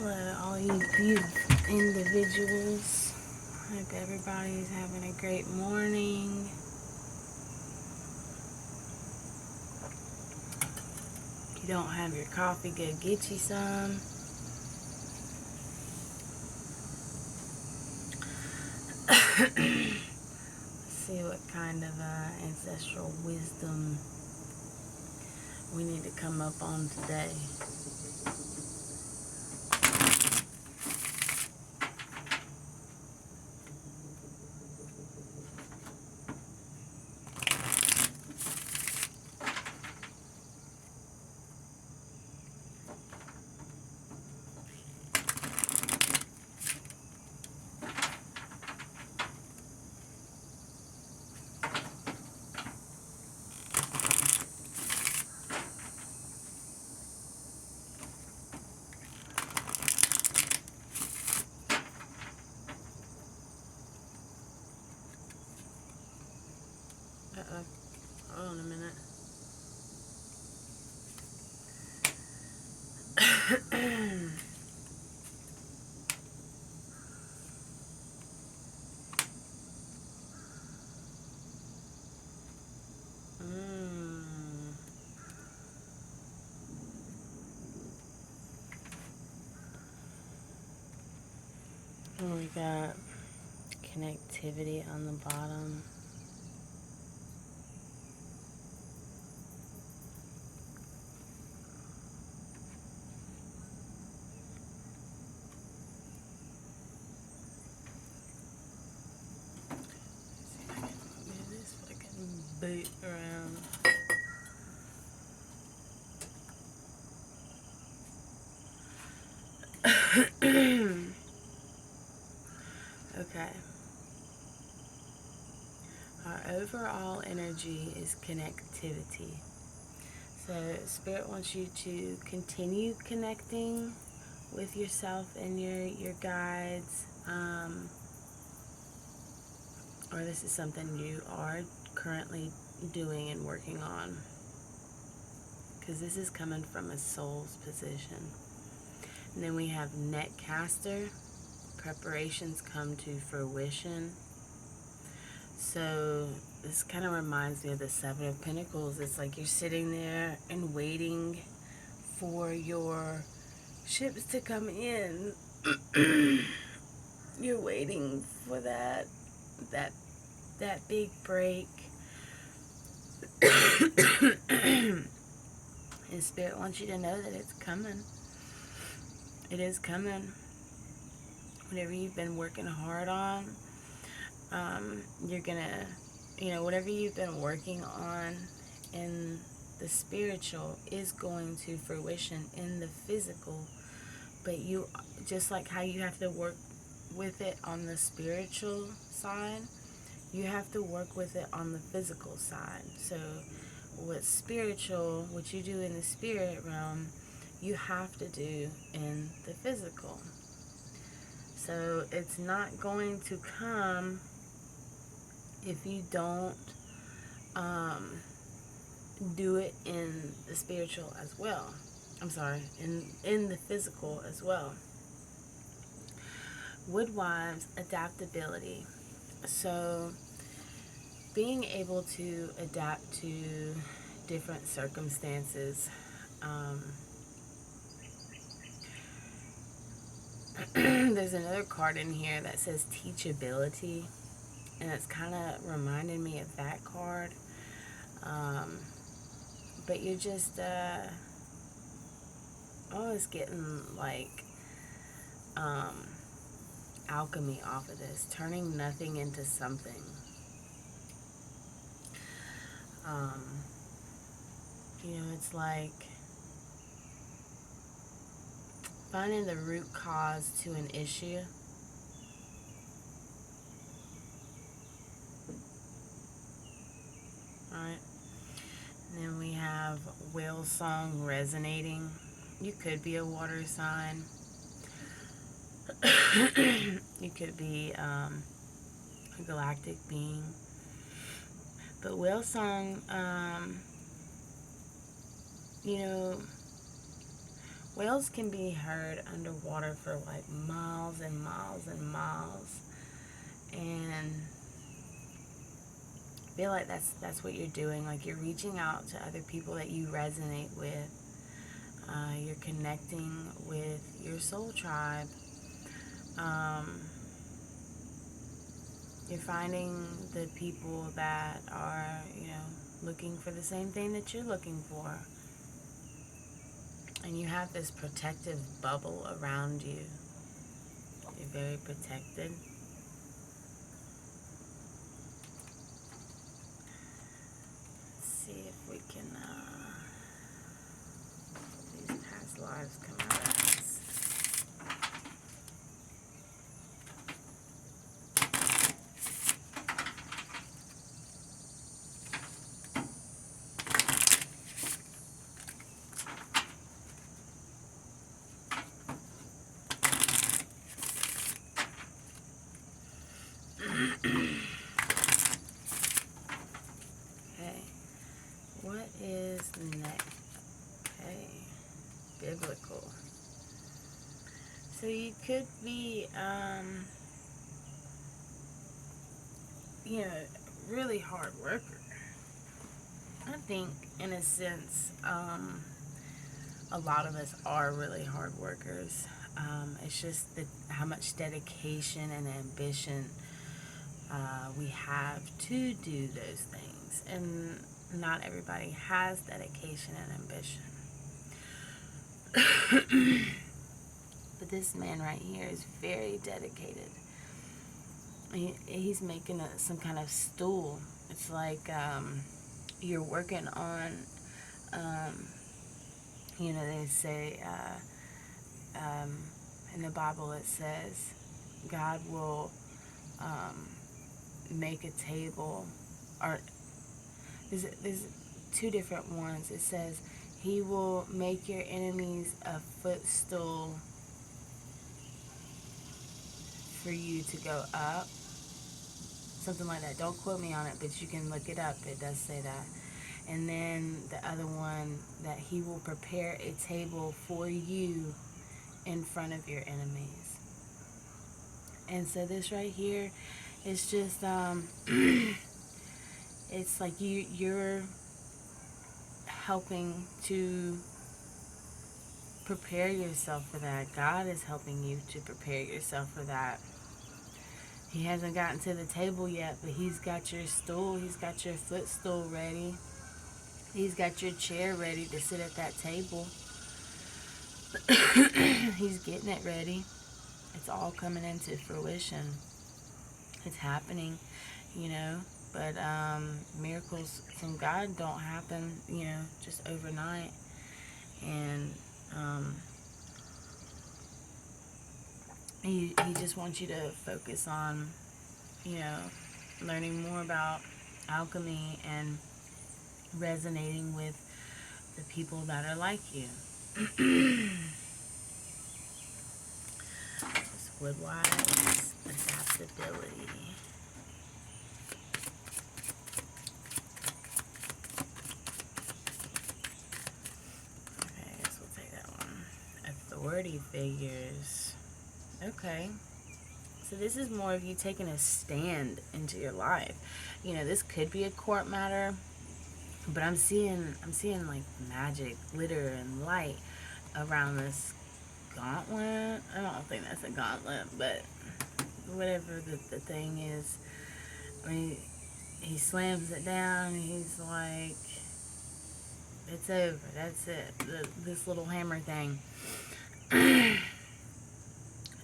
Hello, all you beautiful individuals. Hope everybody's having a great morning. If you don't have your coffee, go get you some. Let's see what kind of ancestral wisdom we need to come up on today. Uh-oh. Hold on a minute. We got connectivity on the bottom. See if I can move this fucking boot around. Okay. Our overall energy is connectivity. So Spirit wants you to continue connecting with yourself and your guides. Or this is something you are currently doing and working on. Because this is coming from a soul's position. And then we have Netcaster. Preparations come to fruition. So this kind of reminds me of the Seven of Pentacles. It's like you're sitting there and waiting for your ships to come in. You're waiting for that big break. And Spirit wants you to know that it's coming. It is coming. Whatever you've been working hard on, you're gonna, whatever you've been working on in the spiritual is going to fruition in the physical. But you, just like how you have to work with it on the spiritual side, you have to work with it on the physical side. So what's spiritual, what you do in the spirit realm, you have to do in the physical. So it's not going to come if you don't do it in the spiritual as well. I'm sorry, in the physical as well. Woodwives, adaptability. So being able to adapt to different circumstances. There's another card in here that says teachability, and it's kind of reminding me of that card. But you're just always getting like alchemy off of this, turning nothing into something. It's like finding the root cause to an issue. Alright. And then we have whale song resonating. You could be a water sign. You could be a galactic being. But whale song, Whales can be heard underwater for like miles and miles and miles. And I feel like that's what you're doing. Like, you're reaching out to other people that you resonate with. You're connecting with your soul tribe. You're finding the people that are, looking for the same thing that you're looking for. And you have this protective bubble around you. You're very protected. Let's see if we can, these past lives come out of this. Okay, what is next? Okay, biblical. So you could be, really hard worker. I think, in a sense, a lot of us are really hard workers. It's just how much dedication and ambition we have to do those things. And not everybody has dedication and ambition. But this man right here is very dedicated. He's making some kind of stool. It's like you're working on, they say in the Bible it says God will make a table, or there's two different ones. It says he will make your enemies a footstool for you to go up. Something like that. Don't quote me on it, but you can look it up. It does say that. And then the other one, that he will prepare a table for you in front of your enemies. And so this right here is just, it's like you're helping to prepare yourself for that. God is helping you to prepare yourself for that. He hasn't gotten to the table yet, but he's got your stool, he's got your footstool ready. He's got your chair ready to sit at that table. He's getting it ready. It's all coming into fruition. It's happening, but miracles from God don't happen, just overnight. And he just wants you to focus on, learning more about alchemy and resonating with the people that are like you. This woodwise adaptability. Okay, I guess we'll take that one. Authority figures. Okay. So this is more of you taking a stand into your life. This could be a court matter, but I'm seeing like magic, glitter, and light around this gauntlet. I don't think that's a gauntlet, but whatever the thing is. I mean, he slams it down and he's like, it's over, that's it, this little hammer thing.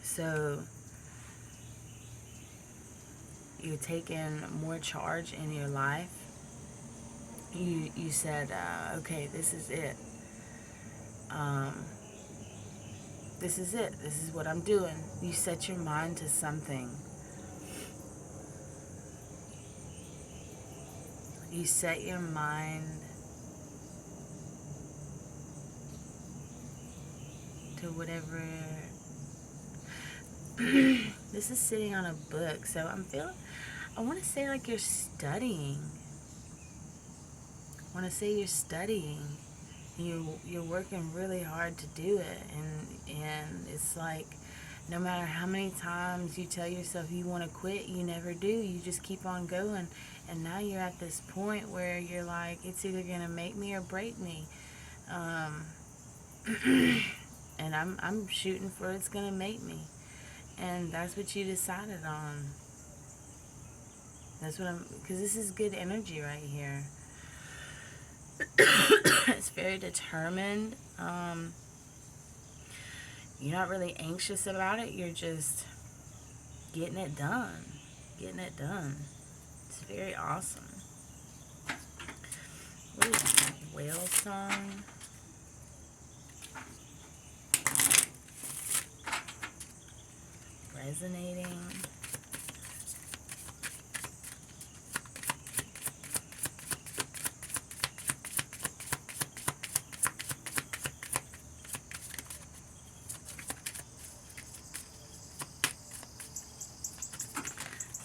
So you're taking more charge in your life. You said, okay, this is it. This is it. This is what I'm doing. You set your mind to something. You set your mind to whatever. This is sitting on a book, so I want to say like you're studying. I want to say you're studying. you're working really hard to do it, and it's like no matter how many times you tell yourself you want to quit, you never do. You just keep on going, and now you're at this point where you're like, it's either gonna make me or break me. Um, and I'm shooting for it's gonna make me, and that's what you decided on. That's what because this is good energy right here. It's very determined. You're not really anxious about it. You're just getting it done. Getting it done. It's very awesome. What is that? Whale song? Resonating.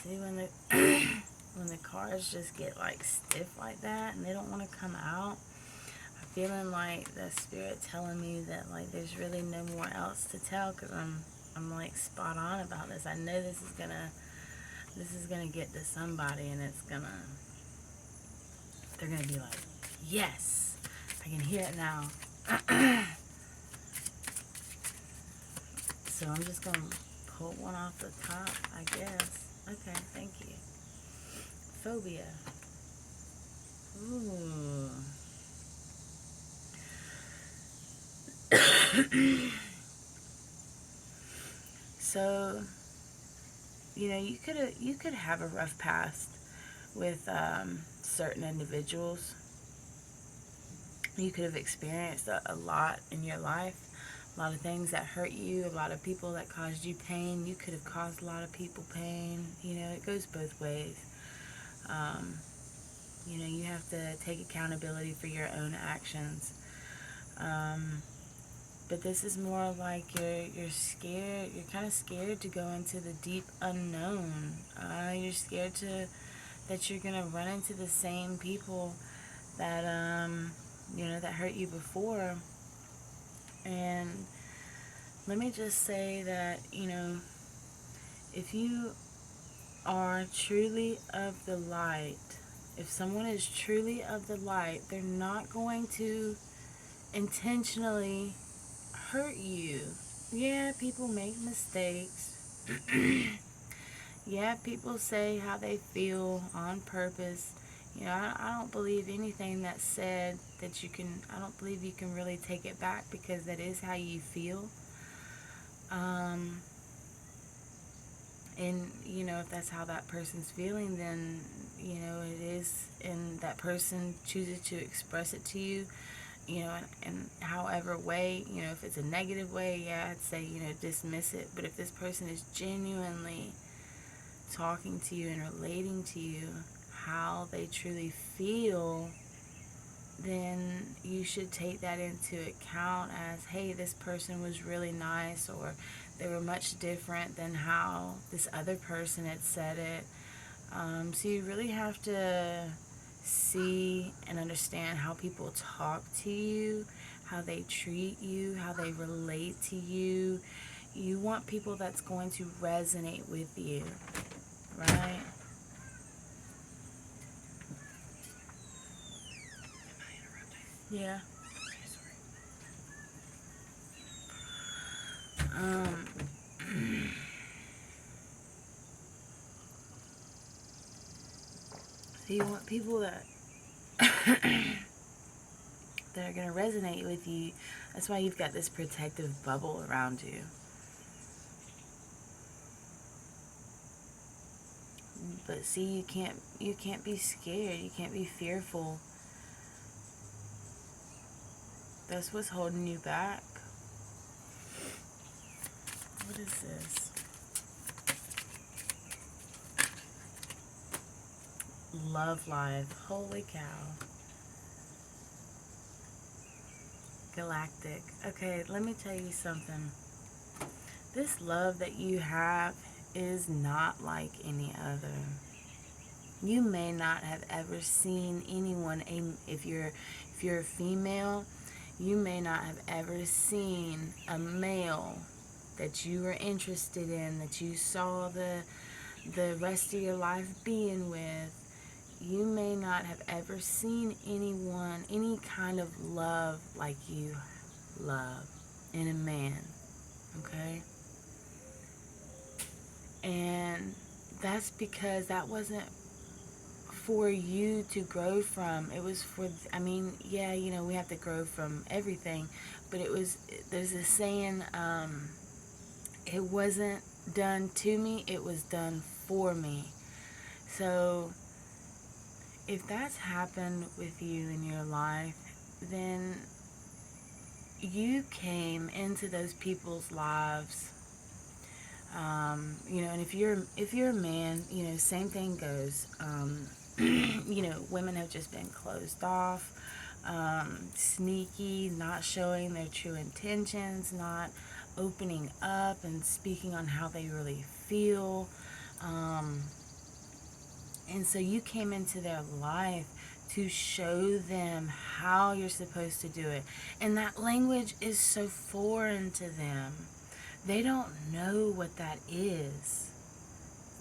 See, when the when the cards just get like stiff like that and they don't want to come out, I'm feeling like the spirit telling me that like there's really no more else to tell, because I'm like spot on about this. I know this is gonna get to somebody, and they're gonna be like, yes, I can hear it now. So I'm just gonna pull one off the top, I guess. Okay, thank you. Phobia. Ooh. So, you could have a rough past with certain individuals. You could have experienced a lot in your life, a lot of things that hurt you, a lot of people that caused you pain. You could have caused a lot of people pain. It goes both ways. You have to take accountability for your own actions. But this is more like you're scared. You're kind of scared to go into the deep unknown. You're scared that you're gonna run into the same people that that hurt you before. And let me just say that if you are truly of the light, if someone is truly of the light, they're not going to intentionally hurt you. Yeah, people make mistakes. Yeah, people say how they feel on purpose. I don't believe anything that's said that I don't believe you can really take it back, because that is how you feel. And if that's how that person's feeling, then it is, and that person chooses to express it to you, in however way, if it's a negative way, yeah, I'd say, dismiss it. But if this person is genuinely talking to you and relating to you how they truly feel, then you should take that into account as, hey, this person was really nice, or they were much different than how this other person had said it. So you really have to see and understand how people talk to you, how they treat you, how they relate to you. You want people that's going to resonate with you, right? Yeah. So you want people that that are going to resonate with you. That's why you've got this protective bubble around you. But see, you can't be scared. You can't be fearful. That's what's holding you back. What is this? Love life. Holy cow. Galactic. Okay, let me tell you something. This love that you have is not like any other. You may not have ever seen anyone, if you're a female, You may not have ever seen a male that you were interested in, that you saw the rest of your life being with. You may not have ever seen anyone, any kind of love like you love in a man, okay? And that's because that wasn't for you to grow from. It was for, I mean, yeah, you know, we have to grow from everything, but there's a saying, it wasn't done to me, it was done for me. So if that's happened with you in your life, then you came into those people's lives. You know, and if you're a man, you know, same thing goes. You know, women have just been closed off, sneaky, not showing their true intentions, not opening up and speaking on how they really feel. And so you came into their life to show them how you're supposed to do it. And that language is so foreign to them. They don't know what that is.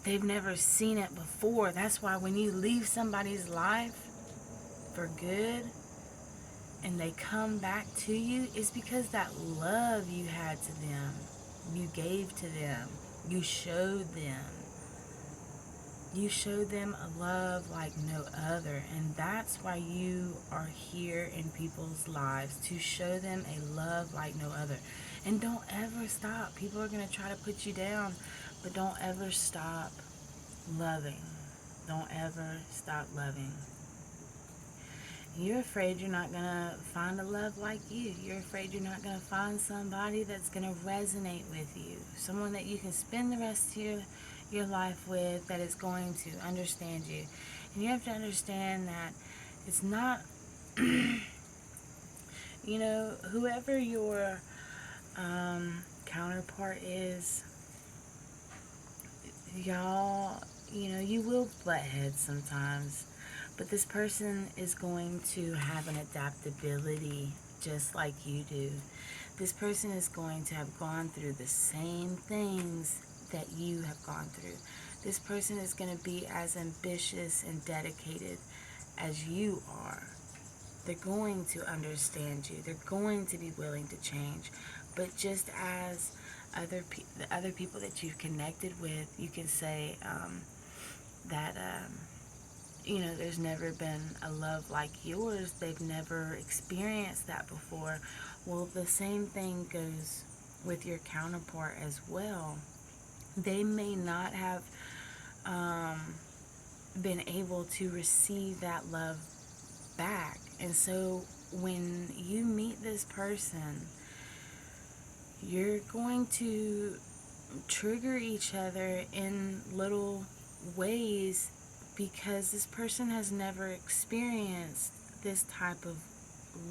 They've never seen it before. That's why when you leave somebody's life for good and they come back to you, it's because that love you had to them, you gave to them, you showed them. You showed them a love like no other. And that's why you are here in people's lives, to show them a love like no other. And don't ever stop. People are going to try to put you down, but don't ever stop loving. Don't ever stop loving. You're afraid you're not going to find a love like you. You're afraid you're not going to find somebody that's going to resonate with you. Someone that you can spend the rest of your life with, that is going to understand you. And you have to understand that it's not, you know, whoever your counterpart is, y'all, you know, you will butt heads sometimes. But this person is going to have an adaptability just like you do. This person is going to have gone through the same things that you have gone through. This person is going to be as ambitious and dedicated as you are. They're going to understand you. They're going to be willing to change. But just as the other people that you've connected with, you can say that you know, there's never been a love like yours. They've never experienced that before. Well, the same thing goes with your counterpart as well. They may not have been able to receive that love back. And so when you meet this person, you're going to trigger each other in little ways, because this person has never experienced this type of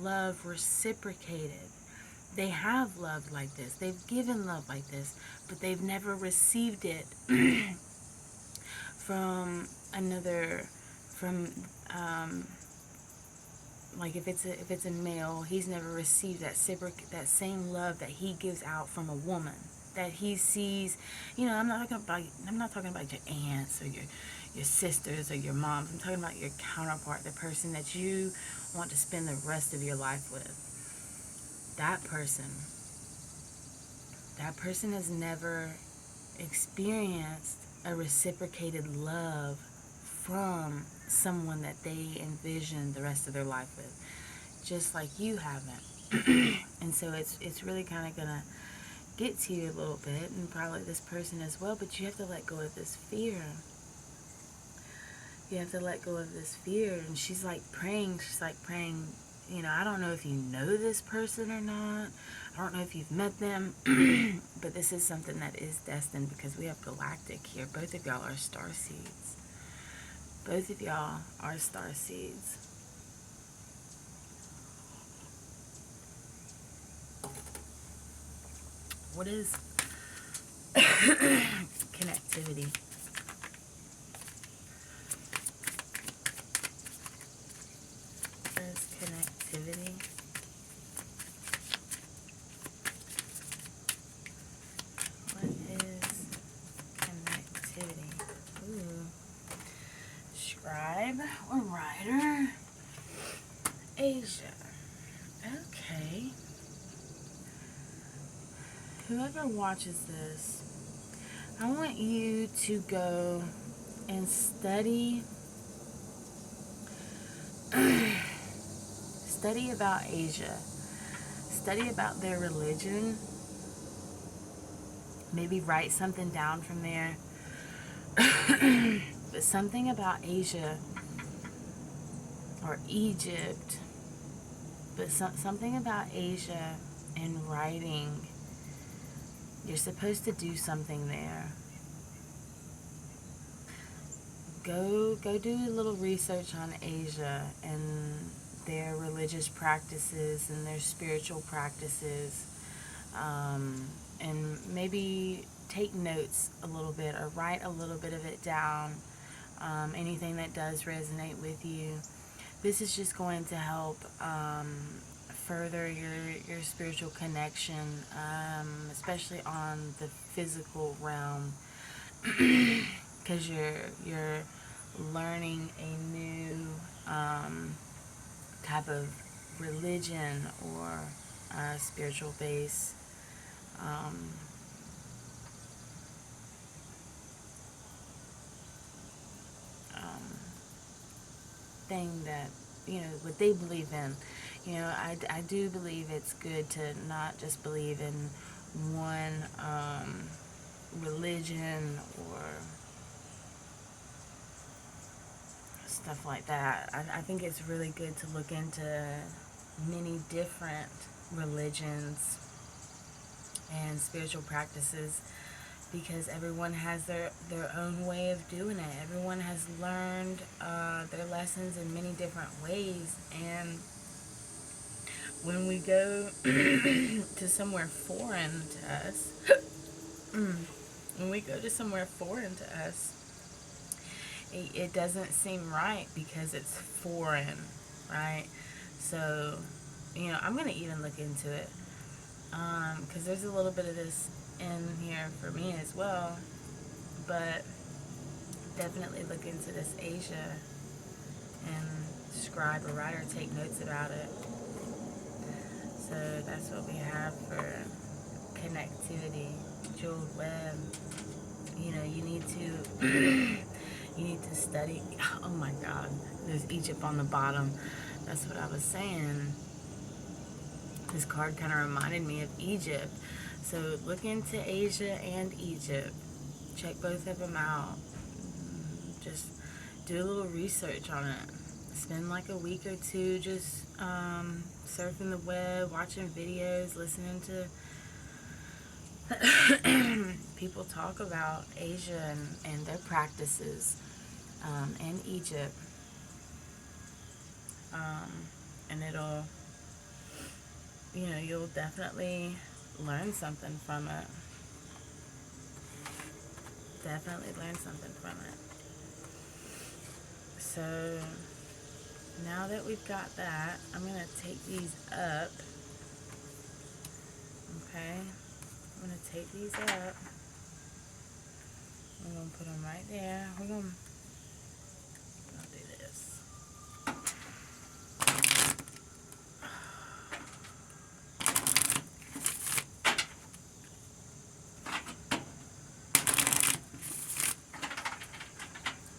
love reciprocated. They have loved like this. They've given love like this, but they've never received it from another, like if it's a male, he's never received that same love that he gives out from a woman, that he sees. You know, I'm not talking about your aunts or your sisters or your moms. I'm talking about your counterpart, the person that you want to spend the rest of your life with. That person has never experienced a reciprocated love from someone that they envision the rest of their life with, just like you haven't. And so it's really kind of gonna get to you a little bit, and probably this person as well. But you have to let go of this fear. You have to let go of this fear. And she's like praying, you know, I don't know if you know this person or not. I don't know if you've met them. But this is something that is destined, because we have galactic here. Both of y'all are star seeds. Both of y'all are star seeds. What is connectivity? What is connectivity? scribe or writer. Asia. Okay. Whoever watches this, I want you to go and study study about Asia. Study about their religion. Maybe write something down from there. But something about Asia or Egypt, but something about Asia and writing. You're supposed to do something there. Go do a little research on Asia and their religious practices and their spiritual practices, and maybe take notes a little bit or write a little bit of it down, anything that does resonate with you. This is just going to help further your spiritual connection, especially on the physical realm, because you're learning a new type of religion or spiritual base. Thing that, what they believe in. I do believe it's good to not just believe in one religion or stuff like that. I think it's really good to look into many different religions and spiritual practices, because everyone has their own way of doing it. Everyone has learned their lessons in many different ways, and when we go to somewhere foreign to us, it doesn't seem right because it's foreign, right? So, I'm going to even look into it, because there's a little bit of this in here for me as well, but definitely look into this Asia and scribe or write or take notes about it. So that's what we have for connectivity, jeweled web. You need to study. Oh my God, there's Egypt on the bottom. That's what I was saying. This card kind of reminded me of Egypt. So look into Asia and Egypt. Check both of them out. Just do a little research on it. Spend like a week or two just surfing the web, watching videos, listening to people talk about Asia and their practices, and Egypt. And it'll, you'll definitely learn something from it. Definitely learn something from it. So now that we've got that, I'm going to take these up. Okay? I'm going to take these up. I'm going to put them right there. I'll do this.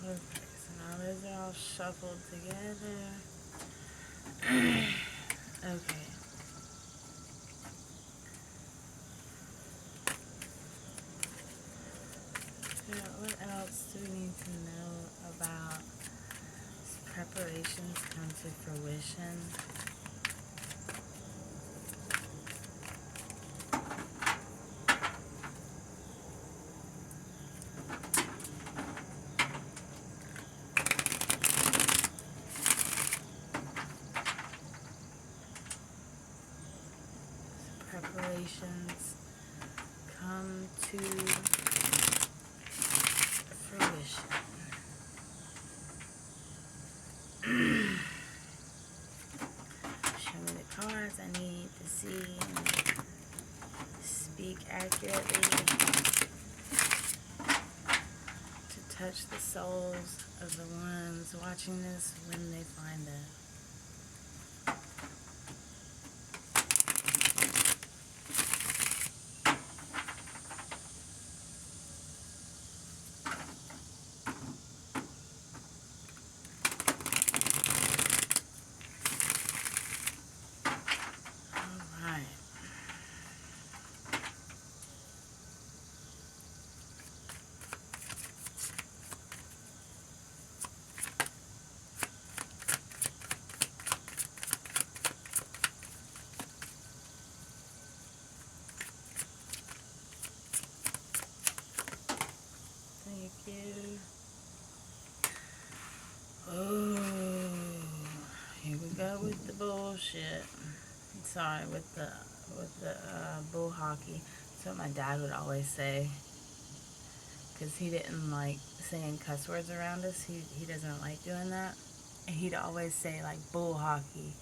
Okay, so now those are all shuffled together. Okay. So what else do we need to know about preparations come to fruition? Preparations come to fruition. Show me the cards I need to see and speak accurately to touch the souls of the ones watching this when they find it. Alright. Thank you. Oh, here we go with the bullshit. Sorry, with the bull hockey. That's what my dad would always say, because he didn't like saying cuss words around us. He doesn't like doing that. And he'd always say like bull hockey.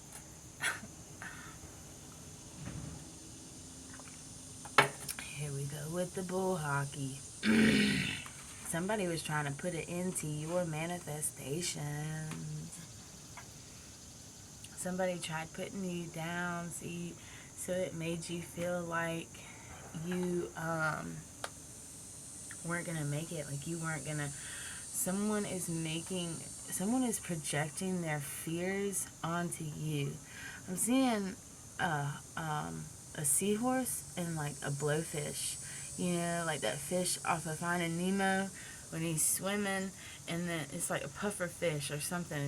Here we go with the bull hockey. Somebody was trying to put it into your manifestations. Somebody tried putting you down, so it made you feel like you weren't gonna make it, like you weren't gonna. Someone is projecting their fears onto you. I'm seeing a seahorse and like a blowfish. You know, like that fish off of Finding Nemo when he's swimming, and then it's like a puffer fish or something.